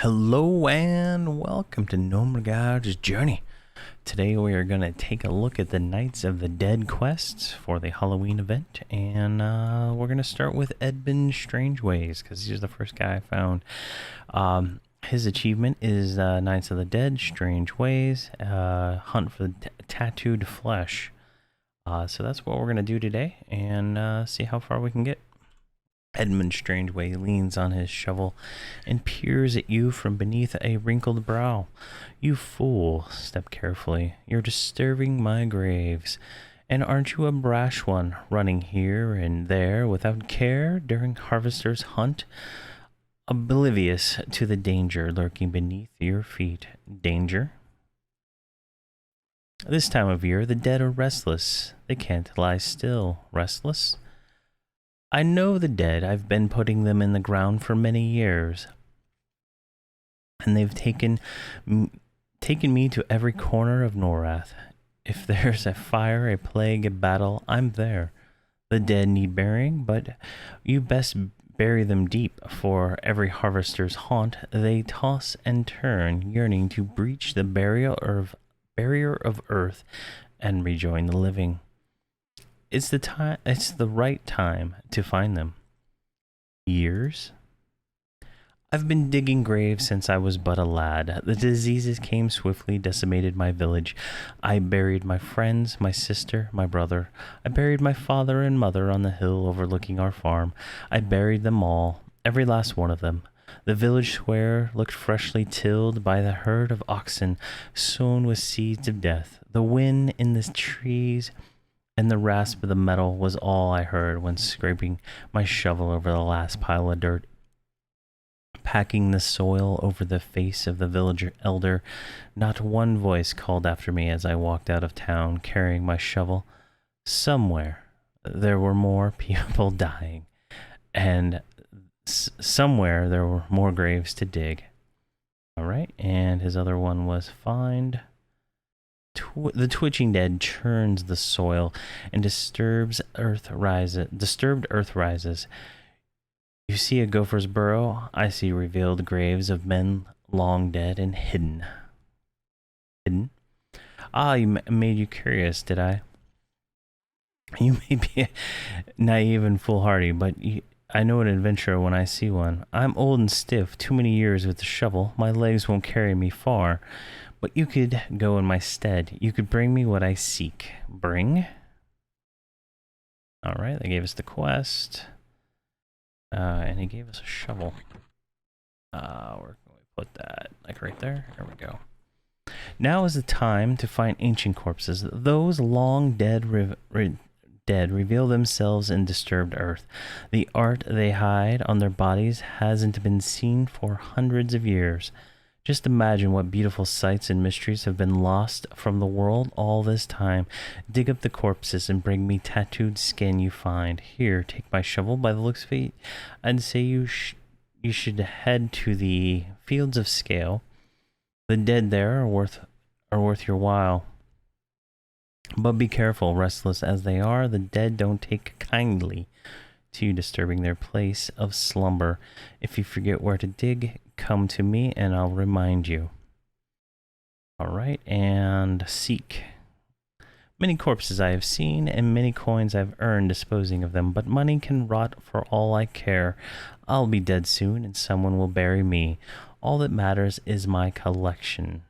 Hello and welcome to Nomeregard's Journey. Today we are going to take a look at the Knights of the Dead quests for the Halloween event, and we're going to start with Edmund Strangeways because he's the first guy I found. His achievement is Knights of the Dead, Strange Ways, hunt for the tattooed flesh. So that's what we're going to do today and see how far we can get. Edmund Strangeway leans on his shovel and peers at you from beneath a wrinkled brow. You fool, step carefully. You're disturbing my graves. And aren't you a brash one, running here and there without care during Harvester's hunt? Oblivious to the danger lurking beneath your feet. Danger? This time of year, the dead are restless. They can't lie still. Restless? I know the dead. I've been putting them in the ground for many years. And they've taken me to every corner of Norath. If there's a fire, a plague, a battle, I'm there. The dead need burying, but you best bury them deep, for every harvester's haunt they toss and turn, yearning to breach the barrier of earth and rejoin the living. It's the right time to find them. Years? I've been digging graves since I was but a lad. The diseases came swiftly, decimated my village. I buried my friends, my sister, my brother. I buried my father and mother on the hill overlooking our farm. I buried them all, every last one of them. The village square looked freshly tilled by the herd of oxen, sown with seeds of death. The wind in the trees and the rasp of the metal was all I heard when scraping my shovel over the last pile of dirt. Packing the soil over the face of the village elder, not one voice called after me as I walked out of town carrying my shovel. Somewhere there were more people dying, and somewhere there were more graves to dig. All right, and his other one was find. The twitching dead churns the soil, and disturbed earth rises. You see a gopher's burrow. I see revealed graves of men long dead and hidden. Hidden? Made you curious, did I? You may be naive and foolhardy, but I know an adventurer when I see one. I'm old and stiff, too many years with the shovel. My legs won't carry me far. But you could go in my stead. You could bring me what I seek. Bring? Alright, they gave us the quest. And he gave us a shovel. Where can we put that? Like right there? There we go. Now is the time to find ancient corpses. Those long dead reveal themselves in disturbed earth. The art they hide on their bodies hasn't been seen for hundreds of years. Just imagine what beautiful sights and mysteries have been lost from the world all this time. Dig up the corpses and bring me tattooed skin you find. Here, take my shovel by the looks of it. I'd say you should head to the fields of scale. The dead there are worth your while. But be careful, restless as they are, the dead don't take kindly to you disturbing their place of slumber. If you forget where to dig, come to me and I'll remind you. Alright, and seek. Many corpses I have seen, and many coins I've earned disposing of them, but money can rot for all I care. I'll be dead soon, and someone will bury me. All that matters is my collection.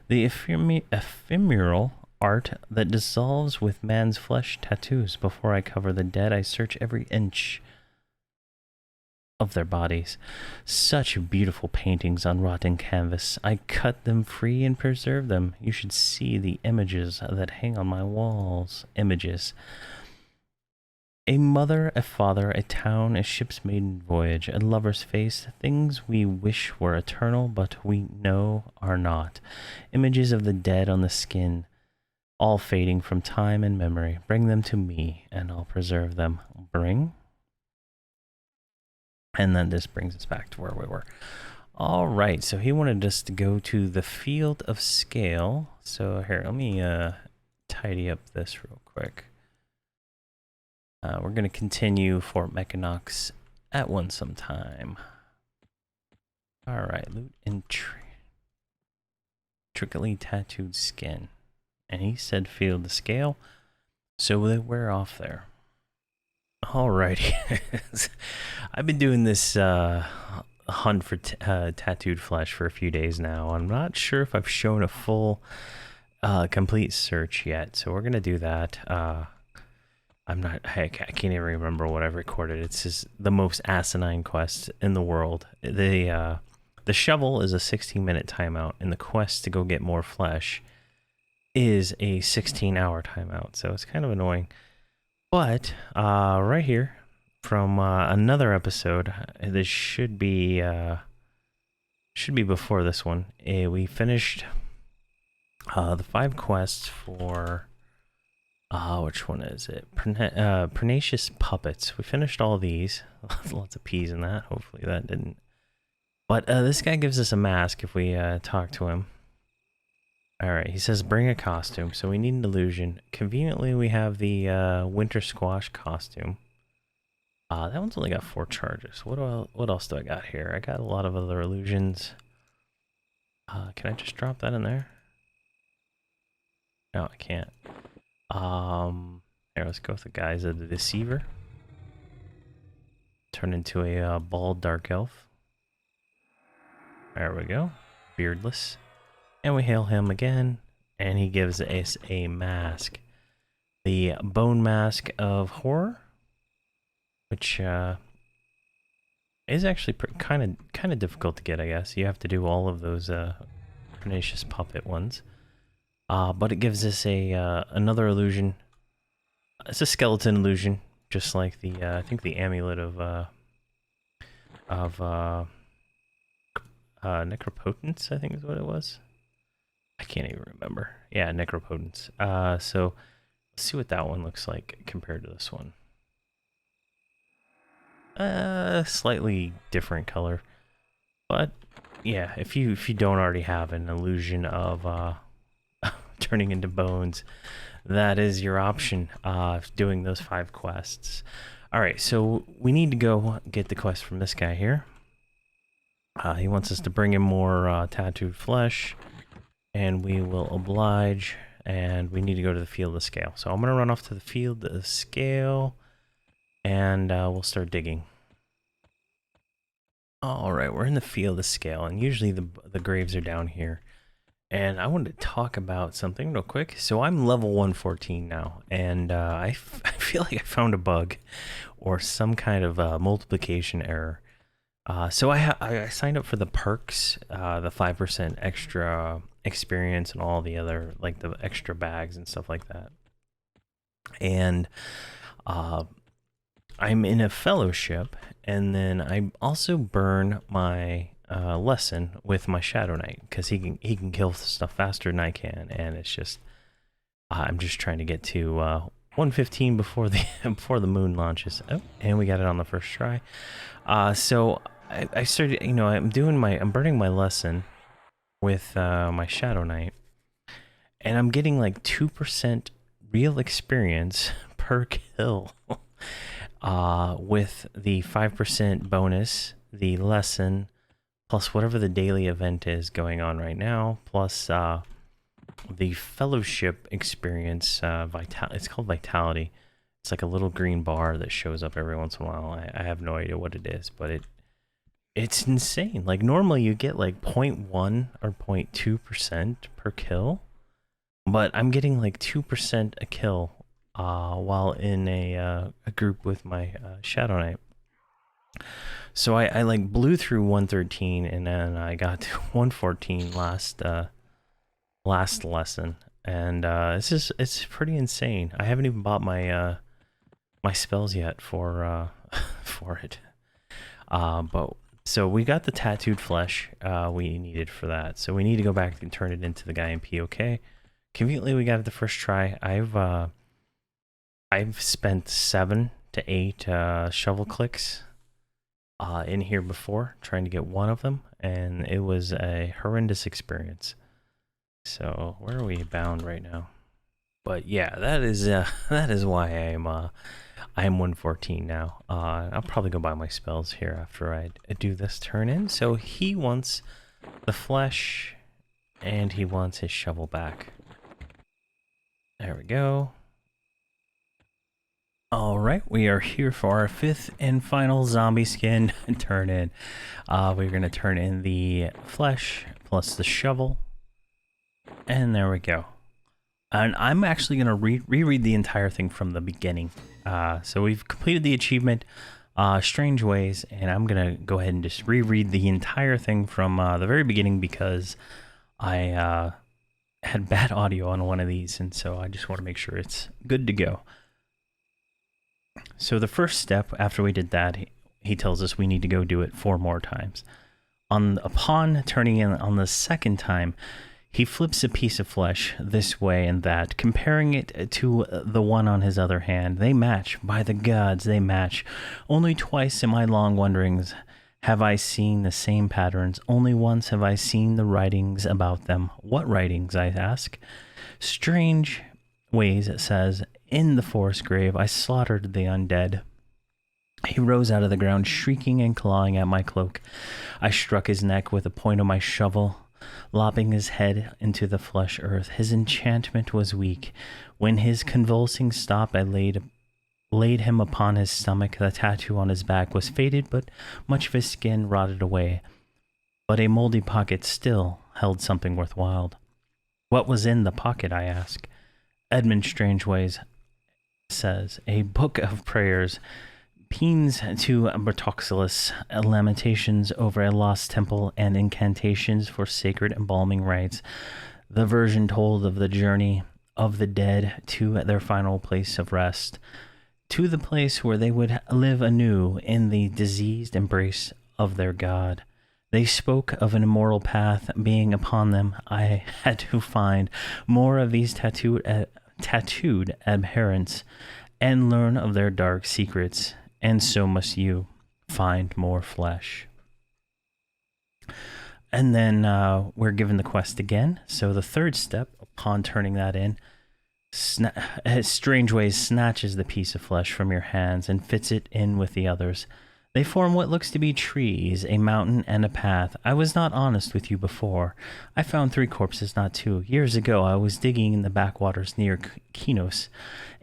The ephemeral art that dissolves with man's flesh tattoos. Before I cover the dead, I search every inch of their bodies. Such beautiful paintings on rotten canvas. I cut them free and preserve them. You should see the images that hang on my walls. Images. A mother, a father, a town, a ship's maiden voyage, a lover's face, things we wish were eternal, but we know are not. Images of the dead on the skin, all fading from time and memory. Bring them to me, and I'll preserve them. Bring? And then this brings us back to where we were. All right, so he wanted us to go to the field of scale. So here, let me tidy up this real quick. We're going to continue Fort Mechanox at one sometime. All right, loot intricately tattooed skin. And he said feel the scale, so they wear off there. Alrighty. I've been doing this hunt for tattooed flesh for a few days now. I'm not sure if I've shown a full complete search yet, so we're gonna do that. I can't even remember what I've recorded. It's just the most asinine quest in the world. The shovel is a 16-minute timeout, and the quest to go get more flesh is a 16-hour timeout. So it's kind of annoying. But right here from another episode, this should be before this one. We finished the 5 quests for. Which one is it? Pernicious Puppets. We finished all these. Lots of P's in that. Hopefully that didn't. But this guy gives us a mask if we talk to him. Alright, he says bring a costume. So we need an illusion. Conveniently, we have the Winter Squash costume. That one's only got 4 charges. What else do I got here? I got a lot of other illusions. Can I just drop that in there? No, I can't. Here, let's go with the guise of the Deceiver. Turn into a bald dark elf. There we go. Beardless. And we hail him again, and he gives us a mask. The Bone Mask of Horror, which is actually kind of difficult to get, I guess. You have to do all of those Pernicious Puppet ones. But it gives us another illusion. It's a skeleton illusion, just like the I think the amulet of Necropotence, I think is what it was. I can't even remember. Yeah, Necropotence. So let's see what that one looks like compared to this one. Slightly different color, but yeah, if you don't already have an illusion of turning into bones, that is your option doing those 5 quests. All right, so we need to go get the quest from this guy here. He wants us to bring him more tattooed flesh, and we will oblige, and we need to go to the Field of Scale. So I'm going to run off to the Field of Scale, and we'll start digging. All right, we're in the Field of Scale, and usually the graves are down here. And I wanted to talk about something real quick. So I'm level 114 now, and I feel like I found a bug or some kind of multiplication error. So I signed up for the perks, the 5% extra experience and all the other, like the extra bags and stuff like that. And I'm in a fellowship, and then I also burn my lesson with my Shadow Knight, because he can kill stuff faster than I can, and it's just I'm just trying to get to 115 before the moon launches. Oh, and we got it on the first try. So I started, I'm burning my lesson with my Shadow Knight, and I'm getting like 2% real experience per kill with the 5% bonus, the lesson, plus whatever the daily event is going on right now, plus the fellowship experience. It's called Vitality. It's like a little green bar that shows up every once in a while. I have no idea what it is, but it's insane. Like normally you get like 0.1 or 0.2% per kill, but I'm getting like 2% a kill while in a group with my Shadow Knight. So I like blew through 113, and then I got to 114 last lesson, and it's pretty insane. I haven't even bought my my spells yet for it. But so we got the tattooed flesh we needed for that. So we need to go back and turn it into the guy in POK. Conveniently, we got it the first try. I've spent 7 to 8 shovel clicks in here before trying to get one of them, and it was a horrendous experience. So where are we bound right now? But yeah, that is that is why I'm 114 now. I'll probably go buy my spells here after I do this turn in. So he wants the flesh, and he wants his shovel back. There we go. All right, we are here for our 5th and final zombie skin turn in. We're going to turn in the flesh plus the shovel. And there we go. And I'm actually going to reread the entire thing from the beginning. So we've completed the achievement, Strange Ways, and I'm going to go ahead and just reread the entire thing from the very beginning because I had bad audio on one of these, and so I just want to make sure it's good to go. So the first step after we did that, he tells us we need to go do it 4 more times. Upon turning in on the second time, he flips a piece of flesh this way and that, comparing it to the one on his other hand. They match. By the gods, they match. Only twice in my long wanderings have I seen the same patterns. Only once have I seen the writings about them. What writings, I ask? Strange Ways, it says, in the forest grave I slaughtered the undead. He rose out of the ground, shrieking and clawing at my cloak. I struck his neck with the point of my shovel, lopping his head into the flesh earth. His enchantment was weak. When his convulsing stopped, I laid him upon his stomach. The tattoo on his back was faded, but much of his skin rotted away. But a moldy pocket still held something worthwhile. What was in the pocket, I ask? Edmund Strangeways says, a book of prayers, Peans to Bertoxilus, lamentations over a lost temple, and incantations for sacred embalming rites. The version told of the journey of the dead to their final place of rest, to the place where they would live anew in the diseased embrace of their God. They spoke of an immortal path being upon them. I had to find more of these tattooed adherents and learn of their dark secrets, and so must you find more flesh. And then we're given the quest again. So the third step, upon turning that in, Strange Ways snatches the piece of flesh from your hands and fits it in with the others. They form what looks to be trees, a mountain, and a path. I was not honest with you before. I found 3 corpses, not 2. Years ago, I was digging in the backwaters near Kinos.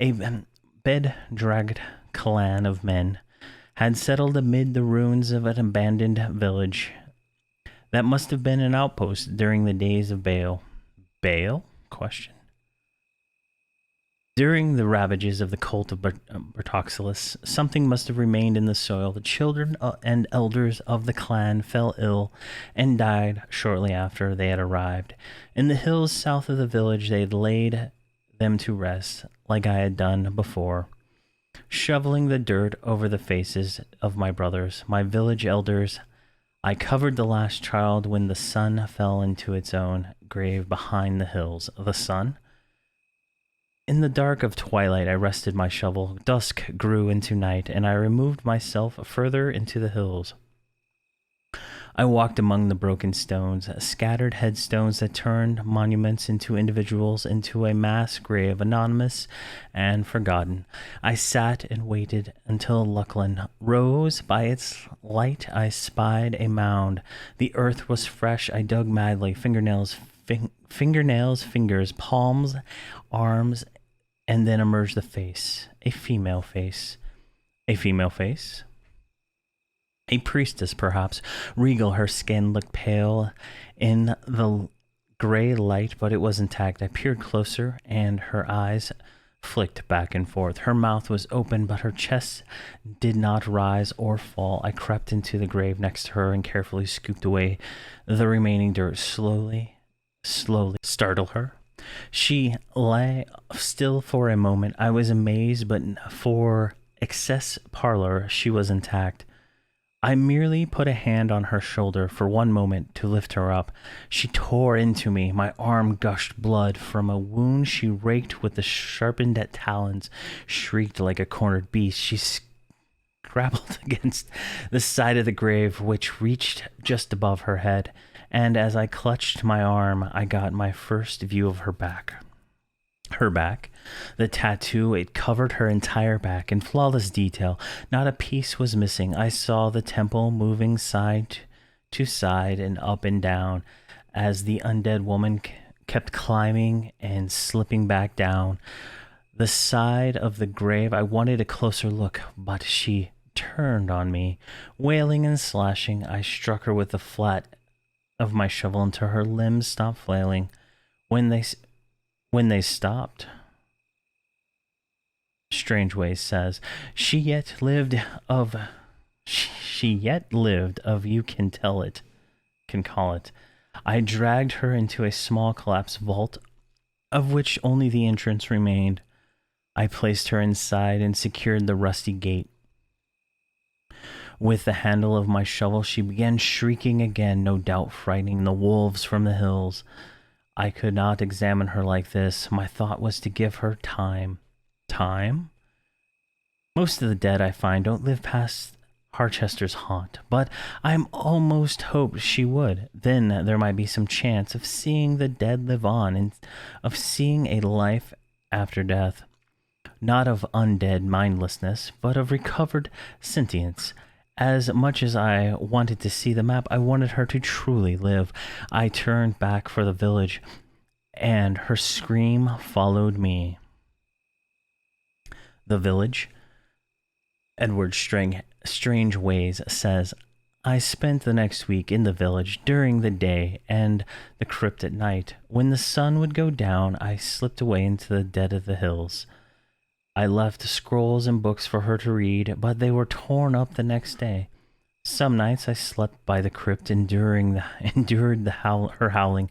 A bed-dragged clan of men had settled amid the ruins of an abandoned village. That must have been an outpost during the days of Baal. Baal? Question. During the ravages of the cult of Bertoxilus, something must have remained in the soil. The children and elders of the clan fell ill and died shortly after they had arrived. In the hills south of the village, they had laid them to rest, like I had done before, shoveling the dirt over the faces of my brothers, my village elders. I covered the last child when the sun fell into its own grave behind the hills. The sun? In the dark of twilight, I rested my shovel. Dusk grew into night, and I removed myself further into the hills. I walked among the broken stones, scattered headstones that turned monuments into individuals, into a mass grave, anonymous and forgotten. I sat and waited until Lachlan rose. By its light, I spied a mound. The earth was fresh. I dug madly, fingernails, fingers, palms, arms, and then emerged the face, a female face. A female face? A priestess, perhaps. Regal, her skin looked pale in the gray light, but it was intact. I peered closer, and her eyes flicked back and forth. Her mouth was open, but her chest did not rise or fall. I crept into the grave next to her and carefully scooped away the remaining dirt. Slowly, startle her. She lay still for a moment. I was amazed, but for excess parlor, she was intact. I merely put a hand on her shoulder for one moment to lift her up. She tore into me. My arm gushed blood from a wound she raked with the sharpened talons, shrieked like a cornered beast. She scrabbled against the side of the grave, which reached just above her head, and as I clutched my arm, I got my first view of her back. her back. The tattoo, it covered her entire back in flawless detail. Not a piece was missing. I saw the temple moving side to side and up and down as the undead woman kept climbing and slipping back down the side of the grave. I wanted a closer look, but she turned on me, wailing and slashing. I struck her with the flat of my shovel until her limbs stopped flailing. When they stopped, Strange Ways says, she yet lived of you can call it. I dragged her into a small collapsed vault, of which only the entrance remained. I placed her inside and secured the rusty gate. With the handle of my shovel, she began shrieking again, no doubt frightening the wolves from the hills. I could not examine her like this. My thought was to give her time. Time? Most of the dead I find don't live past Harchester's haunt, but I'm almost hoped she would. Then there might be some chance of seeing the dead live on, and of seeing a life after death. Not of undead mindlessness, but of recovered sentience. As much as I wanted to see the map, I wanted her to truly live. I turned back for the village, and her scream followed me. The village? Edward Strange Ways says, I spent the next week in the village during the day and the crypt at night. When the sun would go down, I slipped away into the dead of the hills. I left scrolls and books for her to read, but they were torn up the next day. Some nights I slept by the crypt, endured her howling.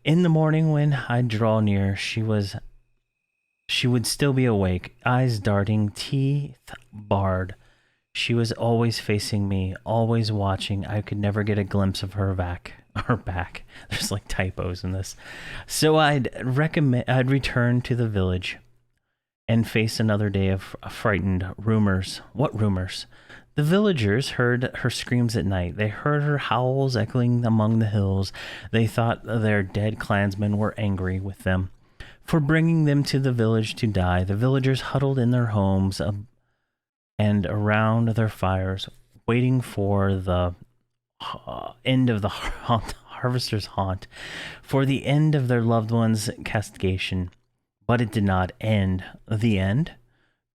In the morning, when I'd draw near, she would still be awake, eyes darting, teeth bared. She was always facing me, always watching. I could never get a glimpse of her back. There's like typos in this. So I'd return to the village and face another day of frightened rumors. What rumors? The villagers heard her screams at night. They heard her howls echoing among the hills. They thought their dead clansmen were angry with them for bringing them to the village to die. The villagers huddled in their homes and around their fires, waiting for the end of the harvester's haunt, for the end of their loved one's castigation. But it did not end. The end?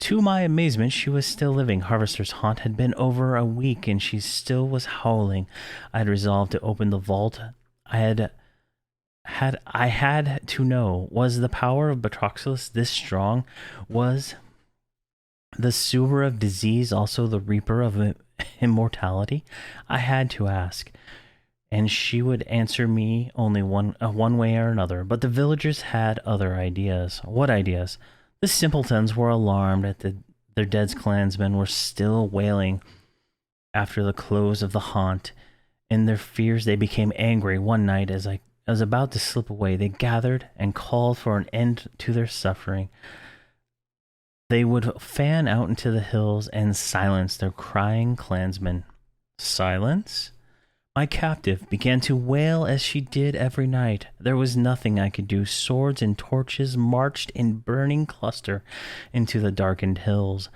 To my amazement, she was still living. Harvester's haunt had been over a week, and she still was howling. I had resolved to open the vault. I had to know, was the power of Batroxylus this strong? Was the sewer of disease also the reaper of immortality? I had to ask, and she would answer me only one way or another. But the villagers had other ideas. What ideas? The simpletons were alarmed at their dead clansmen were still wailing after the close of the haunt. In their fears, they became angry. One night, as I was about to slip away, they gathered and called for an end to their suffering. They would fan out into the hills and silence their crying clansmen. Silence? My captive began to wail as she did every night. There was nothing I could do. Swords and torches marched in burning cluster into the darkened hills.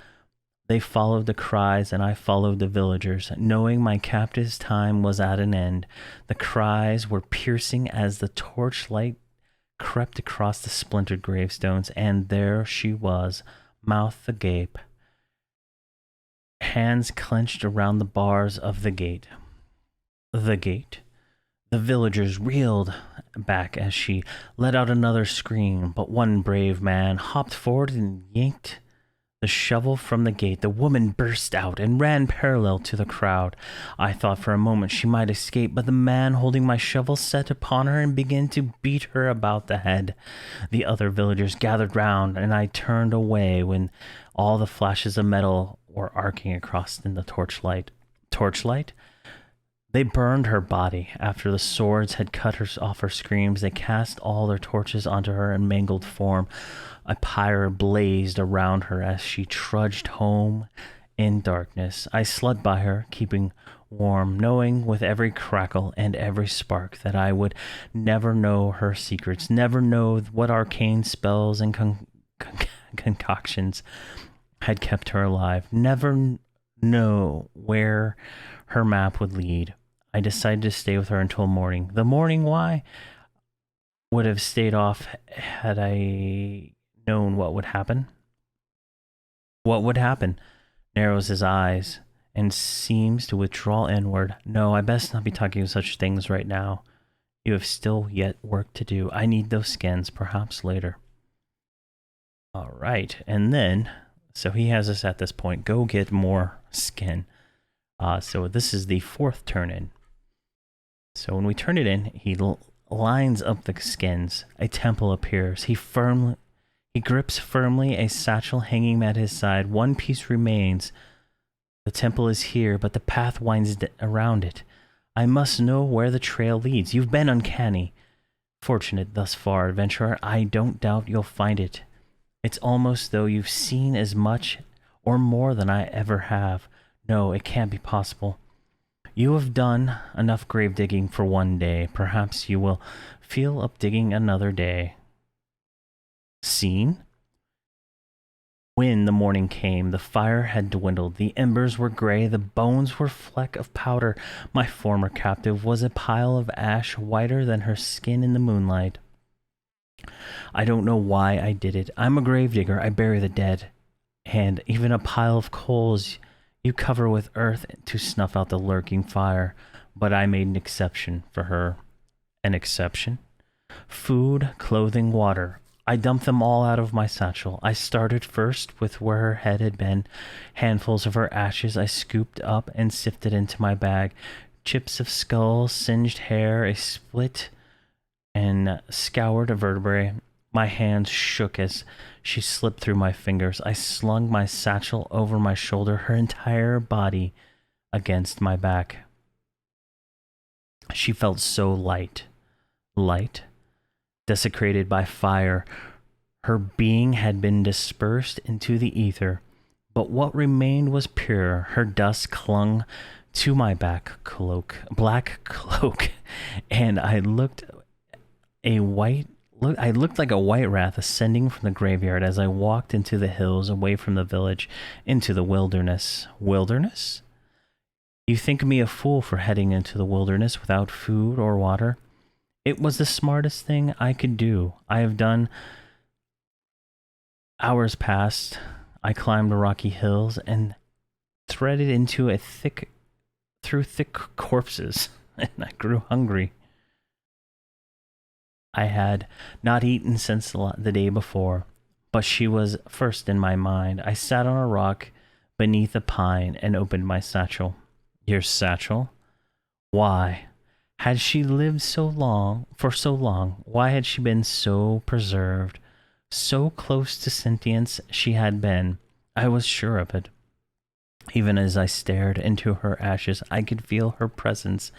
They followed the cries, and I followed the villagers, knowing my captive's time was at an end. The cries were piercing as the torchlight crept across the splintered gravestones, and there she was, mouth agape, hands clenched around the bars of the gate. The gate. The villagers reeled back as she let out another scream, but one brave man hopped forward and yanked the shovel from the gate. The woman burst out and ran parallel to the crowd. I thought for a moment she might escape, but the man holding my shovel set upon her and began to beat her about the head. The other villagers gathered round, and I turned away when all the flashes of metal were arcing across in the torchlight. Torchlight? They burned her body. After the swords had cut her off her screams, they cast all their torches onto her in mangled form. A pyre blazed around her as she trudged home in darkness. I slid by her, keeping warm, knowing with every crackle and every spark that I would never know her secrets, never know what arcane spells and concoctions had kept her alive, never know where her map would lead. I decided to stay with her until morning. The morning, why? Would have stayed off had I known what would happen. What would happen? Narrows his eyes and seems to withdraw inward. No, I best not be talking of such things right now. You have still yet work to do. I need those skins, perhaps later. All right, and then, so he has us at this point. Go get more skin. So this is the 4th turn in. So when we turn it in, he lines up the skins. A temple appears. He grips firmly a satchel hanging at his side. One piece remains. The temple is here, but the path winds around it. I must know where the trail leads. You've been uncanny. Fortunate thus far, adventurer. I don't doubt you'll find it. It's almost though you've seen as much or more than I ever have. No, it can't be possible. You have done enough grave digging for one day. Perhaps you will feel up digging another day. Seen? When the morning came, the fire had dwindled. The embers were gray. The bones were fleck of powder. My former captive was a pile of ash whiter than her skin in the moonlight. I don't know why I did it. I'm a gravedigger. I bury the dead. And even a pile of coals you cover with earth to snuff out the lurking fire. But I made an exception for her. An exception? Food, clothing, water. I dumped them all out of my satchel. I started first with where her head had been. Handfuls of her ashes I scooped up and sifted into my bag. Chips of skull, singed hair, a split and scoured vertebrae. My hands shook as she slipped through my fingers. I slung my satchel over my shoulder, her entire body against my back. She felt so light. Light? Desecrated by fire. Her being had been dispersed into the ether, but what remained was pure. Her dust clung to my black cloak, and I looked like a white wrath ascending from the graveyard as I walked into the hills, away from the village, into the wilderness. Wilderness? You think me a fool for heading into the wilderness without food or water? It was the smartest thing I could do. I have done. Hours passed. I climbed the rocky hills and threaded into through thick corpses, and I grew hungry. I had not eaten since the day before, but she was first in my mind. I sat on a rock beneath a pine and opened my satchel. Your satchel? Why? Had she lived for so long? Why had she been so preserved? So close to sentience she had been. I was sure of it. Even as I stared into her ashes, I could feel her presence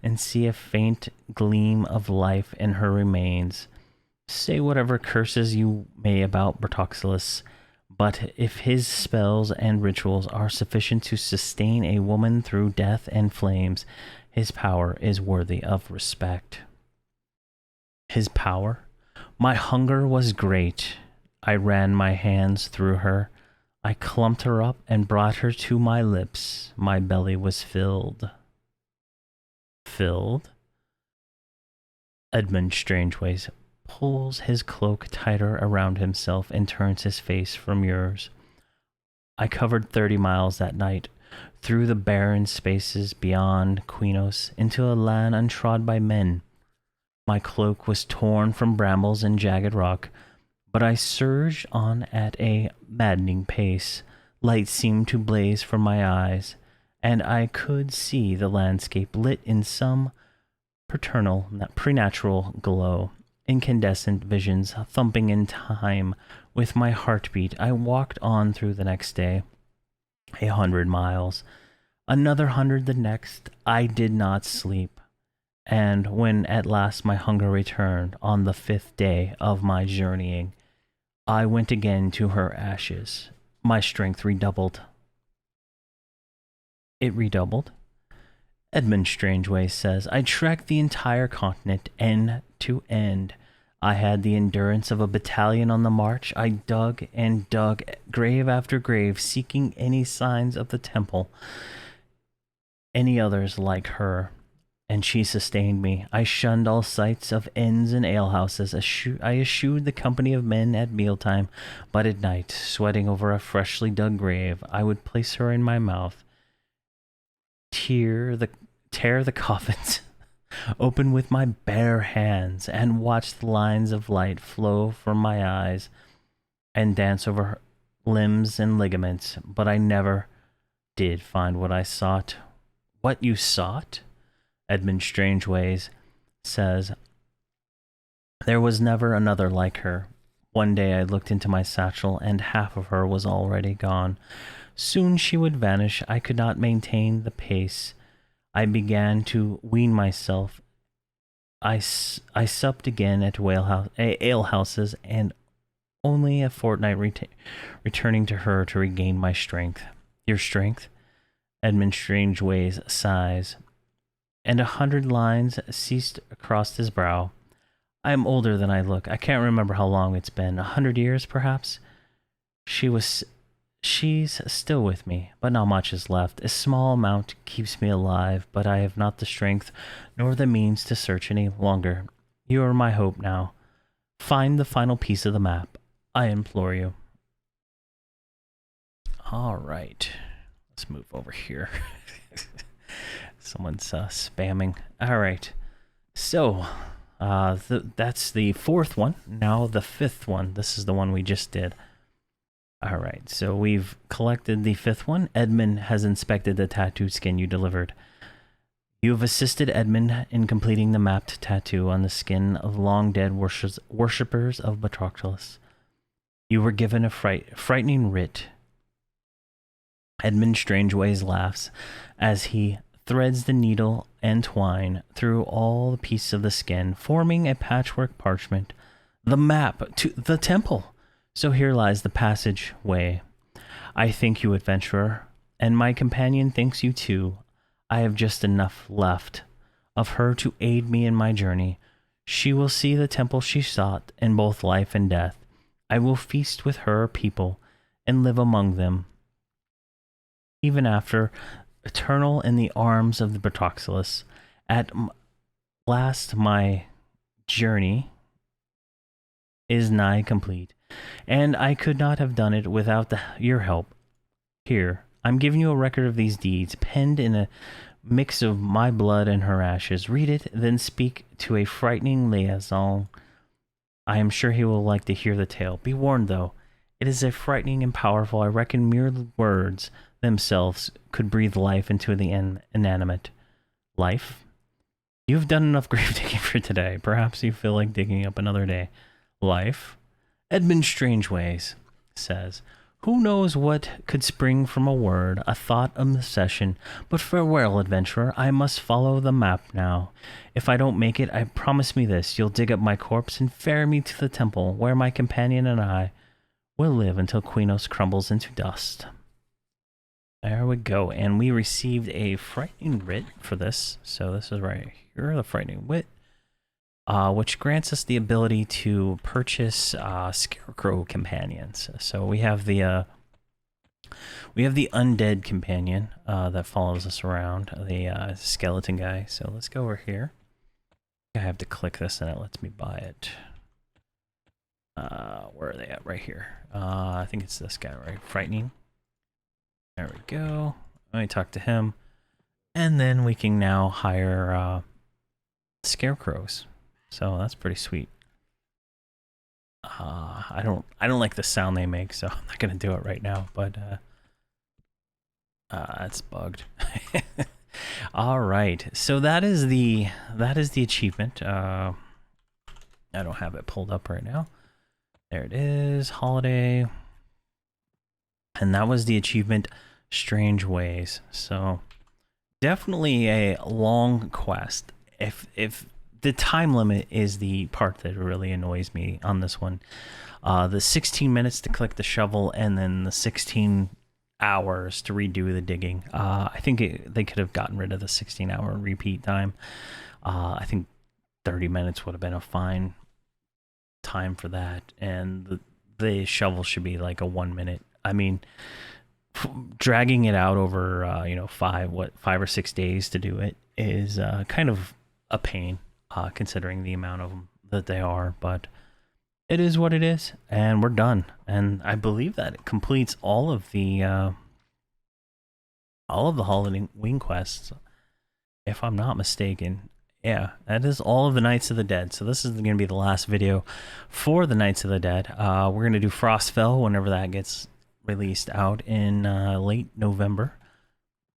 and see a faint gleam of life in her remains. Say whatever curses you may about Bartoxylus, but if his spells and rituals are sufficient to sustain a woman through death and flames, his power is worthy of respect. His power? My hunger was great. I ran my hands through her. I clumped her up and brought her to my lips. My belly was filled. Filled? Edmund Strangeways pulls his cloak tighter around himself and turns his face from yours. I covered 30 miles that night, through the barren spaces beyond Quinos, into a land untrod by men. My cloak was torn from brambles and jagged rock, but I surged on at a maddening pace. Light seemed to blaze from my eyes, and I could see the landscape lit in some preternatural glow. Incandescent visions thumping in time with my heartbeat. I walked on through the next day. 100 miles. Another 100 the next. I did not sleep. And when at last my hunger returned on the 5th day of my journeying, I went again to her ashes. My strength redoubled. It redoubled. Edmund Strangeway says, I trekked the entire continent end to end. I had the endurance of a battalion on the march. I dug and dug grave after grave, seeking any signs of the temple, any others like her, and she sustained me. I shunned all sights of inns and alehouses. I eschewed the company of men at mealtime, but at night, sweating over a freshly dug grave, I would place her in my mouth, tear the coffins open with my bare hands, and watch the lines of light flow from my eyes and dance over her limbs and ligaments. But I never did find what I sought. What you sought? Edmund Strangeways says, there was never another like her. One day I looked into my satchel, and half of her was already gone. Soon she would vanish. I could not maintain the pace. I began to wean myself. I supped again at alehouses, and only a fortnight returning to her to regain my strength. Your strength? Edmund Strangeways sighs, and 100 lines ceased across his brow. I am older than I look. I can't remember how long it's been. 100 years, perhaps? She's still with me, but not much is left. A small amount keeps me alive, but I have not the strength nor the means to search any longer. You are my hope now. Find the final piece of the map. I implore you. All right. Let's move over here. Someone's spamming. All right. So, that's the fourth one. Now the fifth one. This is the one we just did. All right. So we've collected the fifth one. Edmund has inspected the tattoo skin you delivered. You have assisted Edmund in completing the mapped tattoo on the skin of long-dead worshippers of Patroclus. You were given a frightening writ. Edmund Strangeways laughs as he threads the needle and twine through all the pieces of the skin, forming a patchwork parchment, the map to the temple. So here lies the passageway. I thank you, adventurer, and my companion thanks you too. I have just enough left of her to aid me in my journey. She will see the temple she sought in both life and death. I will feast with her people and live among them, even after, eternal in the arms of the Patroclus. At last my journey is nigh complete, and I could not have done it without your help. Here, I'm giving you a record of these deeds, penned in a mix of my blood and her ashes. Read it, then speak to a frightening liaison. I am sure he will like to hear the tale. Be warned, though, it is a frightening and powerful. I reckon mere words themselves could breathe life into the inanimate. Life? You've done enough grave digging for today. Perhaps you feel like digging up another day. Life? Edmund Strangeways says, who knows what could spring from a word, a thought, a obsession? But farewell, adventurer. I must follow the map now. If I don't make it, I promise me this. You'll dig up my corpse and ferry me to the temple, where my companion and I will live until Quenos crumbles into dust. There we go. And we received a frightening writ for this. So this is right here, the frightening writ, which grants us the ability to purchase scarecrow companions. So we have the undead companion that follows us around, the skeleton guy. So let's go over here. I have to click this and it lets me buy it. Where are they at? Right here. I think it's this guy, right? Frightening. There we go. Let me talk to him. And then we can now hire scarecrows. So that's pretty sweet. I don't like the sound they make, so I'm not gonna do it right now, but that's bugged. All right. So that is the achievement. I don't have it pulled up right now. There it is, holiday. And that was the achievement, Strange Ways. So definitely a long quest. If the time limit is the part that really annoys me on this one. The 16 minutes to collect the shovel, and then the 16 hours to redo the digging. I think they could have gotten rid of the 16-hour repeat time. I think 30 minutes would have been a fine time for that, and the shovel should be like a 1 minute. I mean, dragging it out over 5 or 6 days to do it is kind of a pain, considering the amount of them that they are, but it is what it is, and we're done. And I believe that it completes all of the Halloween quests, if I'm not mistaken. Yeah, that is all of the Nights of the Dead. So this is going to be the last video for the Nights of the Dead. We're going to do Frostfell whenever that gets released out in late November.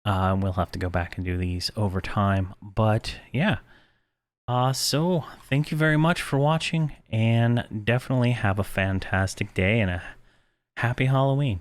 We'll have to go back and do these over time. But yeah, so thank you very much for watching, and definitely have a fantastic day and a happy Halloween.